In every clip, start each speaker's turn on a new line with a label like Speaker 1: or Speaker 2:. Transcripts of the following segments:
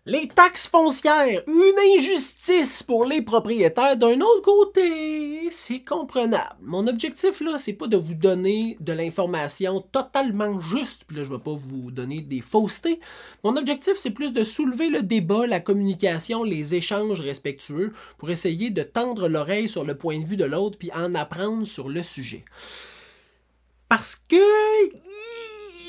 Speaker 1: Les taxes foncières, une injustice pour les propriétaires. D'un autre côté, c'est comprenable. Mon objectif, là, c'est pas de vous donner de l'information totalement juste, puis là, je vais pas vous donner des faussetés. Mon objectif, c'est plus de soulever le débat, la communication, les échanges respectueux, pour essayer de tendre l'oreille sur le point de vue de l'autre, puis en apprendre sur le sujet. Parce que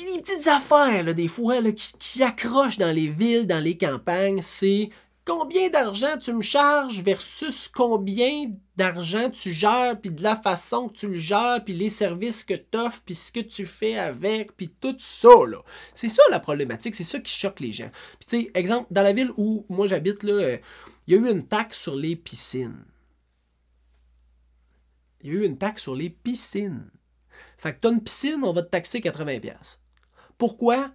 Speaker 1: les petites affaires, là, des fois, là, qui accrochent dans les villes, dans les campagnes, c'est combien d'argent tu me charges versus combien d'argent tu gères, puis de la façon que tu le gères, puis les services que tu offres, puis ce que tu fais avec, puis tout ça, là. C'est ça la problématique, c'est ça qui choque les gens. Puis tu sais, exemple, dans la ville où moi j'habite, là, il y a eu une taxe sur les piscines. Il y a eu une taxe sur les piscines. Fait que t'as une piscine, on va te taxer 80$. Pourquoi?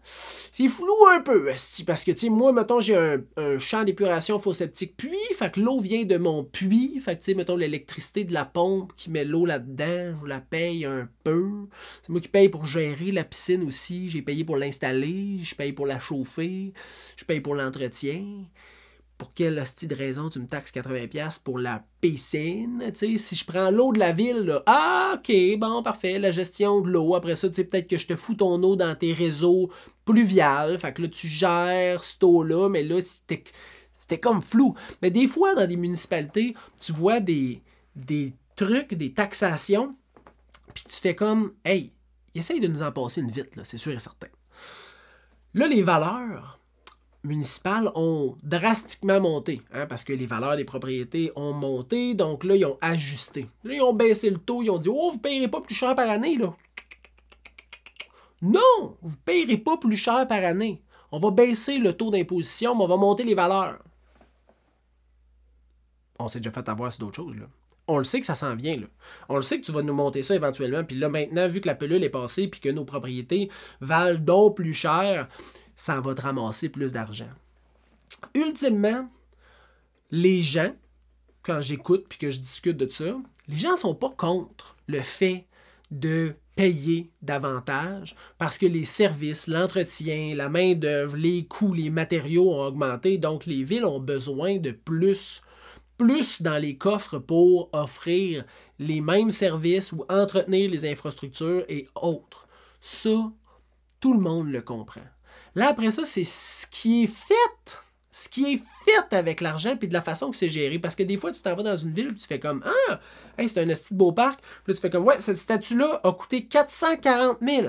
Speaker 1: C'est flou un peu, parce que, tu sais, moi, mettons, j'ai un champ d'épuration faux septique puits, fait que l'eau vient de mon puits, fait que, tu sais, mettons, l'électricité de la pompe qui met l'eau là-dedans, je la paye un peu. C'est moi qui paye pour gérer la piscine aussi, j'ai payé pour l'installer, je paye pour la chauffer, je paye pour l'entretien. Pour quelle hostie de raison tu me taxes 80$ pour la piscine? T'sais, si je prends l'eau de la ville, là, ah, ok, bon, parfait, la gestion de l'eau. Après ça, peut-être que je te fous ton eau dans tes réseaux pluviales. Fait que là, tu gères cette eau-là, mais là, c'était comme flou. Mais des fois, dans des municipalités, tu vois des trucs, des taxations, puis tu fais comme, hey, essaye de nous en passer une vite, là, c'est sûr et certain. Là, les valeurs municipales ont drastiquement monté, parce que les valeurs des propriétés ont monté, donc là, ils ont ajusté. Là, ils ont baissé le taux, ils ont dit « Oh, vous ne payerez pas plus cher par année, là. » Non, vous ne payerez pas plus cher par année. On va baisser le taux d'imposition, mais on va monter les valeurs. On s'est déjà fait avoir sur d'autres choses, là. On le sait que ça s'en vient, là. On le sait que tu vas nous monter ça éventuellement, puis là, maintenant, vu que la pelule est passée, puis que nos propriétés valent donc plus cher, ça va te ramasser plus d'argent. Ultimement, les gens, quand j'écoute puis que je discute de ça, les gens ne sont pas contre le fait de payer davantage parce que les services, l'entretien, la main-d'œuvre, les coûts, les matériaux ont augmenté, donc les villes ont besoin de plus dans les coffres pour offrir les mêmes services ou entretenir les infrastructures et autres. Ça, tout le monde le comprend. Là, après ça, c'est ce qui est fait. Ce qui est fait avec l'argent puis de la façon que c'est géré. Parce que des fois, tu t'en vas dans une ville et tu fais comme « Ah, hey, c'est un esti de beau parc. » Puis là, tu fais comme « Ouais, cette statue-là a coûté 440 000. »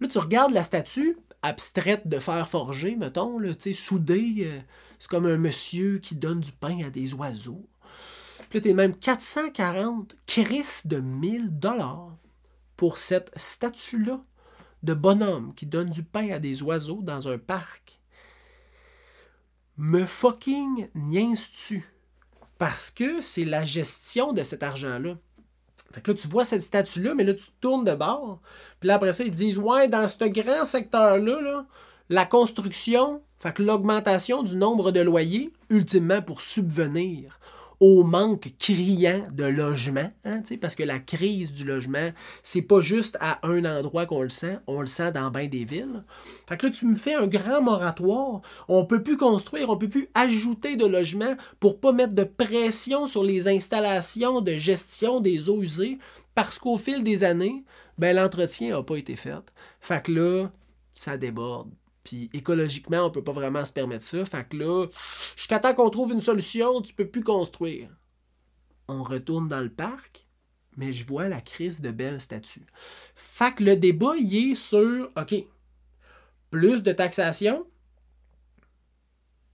Speaker 1: Là, tu regardes la statue abstraite de fer forgé, mettons, là, soudée. C'est comme un monsieur qui donne du pain à des oiseaux. Puis là, t'es même 440 crises de 1000$ pour cette statue-là de bonhomme qui donne du pain à des oiseaux dans un parc. Me fucking niaises-tu? Parce que c'est la gestion de cet argent-là. Fait que là, tu vois cette statue-là, mais là, tu tournes de bord. Puis là, après ça, ils disent, ouais, dans ce grand secteur-là, là, la construction, fait que l'augmentation du nombre de loyers, ultimement pour subvenir au manque criant de logement, parce que la crise du logement, c'est pas juste à un endroit qu'on le sent, on le sent dans bien des villes. Fait que là, tu me fais un grand moratoire, on peut plus construire, on peut plus ajouter de logements pour pas mettre de pression sur les installations de gestion des eaux usées, parce qu'au fil des années, ben, l'entretien n'a pas été fait. Fait que là, ça déborde. Puis écologiquement, on ne peut pas vraiment se permettre ça. Fait que là, jusqu'à temps qu'on trouve une solution, tu ne peux plus construire. On retourne dans le parc, mais je vois la crise de belles statues. Fait que le débat, il est sur, OK, plus de taxation,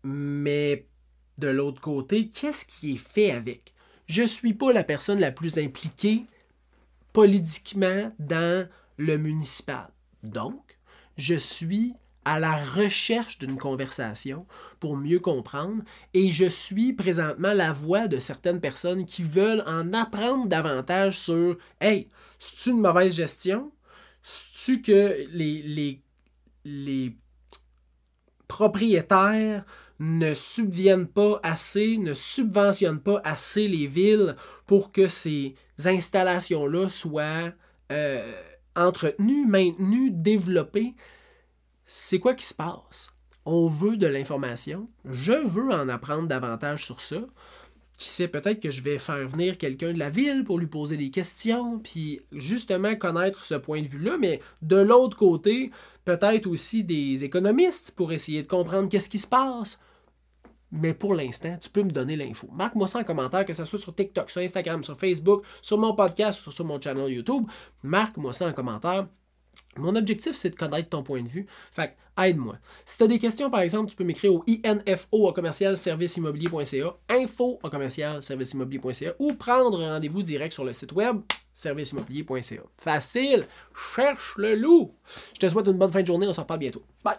Speaker 1: mais de l'autre côté, qu'est-ce qui est fait avec? Je ne suis pas la personne la plus impliquée politiquement dans le municipal. Donc, je suis à la recherche d'une conversation pour mieux comprendre et je suis présentement la voix de certaines personnes qui veulent en apprendre davantage sur « Hey, c'est-tu une mauvaise gestion? C'est-tu que les propriétaires ne subviennent pas assez, ne subventionnent pas assez les villes pour que ces installations-là soient entretenues, maintenues, développées? » C'est quoi qui se passe? On veut de l'information. Je veux en apprendre davantage sur ça. Qui sait, peut-être que je vais faire venir quelqu'un de la ville pour lui poser des questions, puis justement connaître ce point de vue-là, mais de l'autre côté, peut-être aussi des économistes pour essayer de comprendre qu'est-ce qui se passe. Mais pour l'instant, tu peux me donner l'info. Marque-moi ça en commentaire, que ce soit sur TikTok, sur Instagram, sur Facebook, sur mon podcast ou sur mon channel YouTube. Marque-moi ça en commentaire. Mon objectif, c'est de connaître ton point de vue. Fait que, aide-moi. Si tu as des questions, par exemple, tu peux m'écrire au info@serviceimmobilier.ca, info@serviceimmobilier.ca ou prendre rendez-vous direct sur le site web serviceimmobilier.ca. Facile! Cherche le loup! Je te souhaite une bonne fin de journée. On se reparle bientôt. Bye!